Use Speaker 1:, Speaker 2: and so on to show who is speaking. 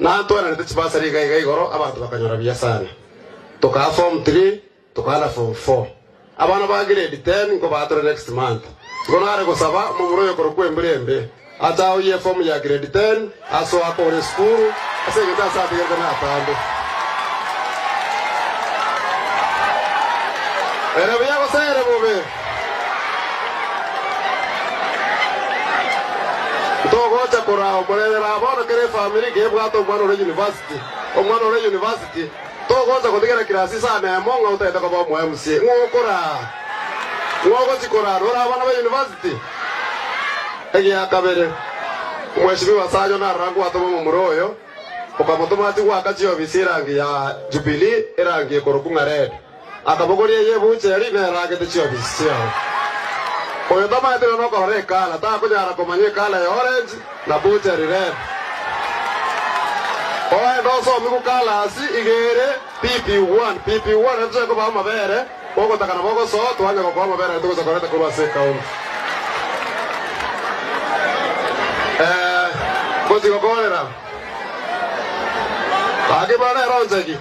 Speaker 1: Na tuana nitibasari gai goro abantu bakanyora biasana. Toka form 3, toka form 4. Abana ba grade 10 ngo batore next month. Gonare gusaba mu muroyo koro kwembrembe. Ata oye form ya grade 10 aso akore school asengeta sa tigera na atando. Era bya gosere bobe. Togocha kora omorera abana kere family ge bwato mwana ore university. Omwana ore university. Togocha kutigera kirasi sana monga utaenda kwa bomo MCA. Ngokora. Ngoko chikora ora abana ba university. Ege akabere. Mheshimiwa Sajo na rangu atomo mu muroyo. Ukamutuma ati gwakachi ofisi rangi ya Jubilee erangi korokunga red. Akabogorie ye buche ari na rangi te ofisi yao. Oyo tama ete no korore kala ta kunyara komanye kala ya orange na buche red. Oyo ndo so miku kala asi igere PP1 ntse ko ba mabere boko takana boko so twanya ko ba mabere tuko sakoreta ko baseka on. Kozi ko kolera. Age bana ronzegi.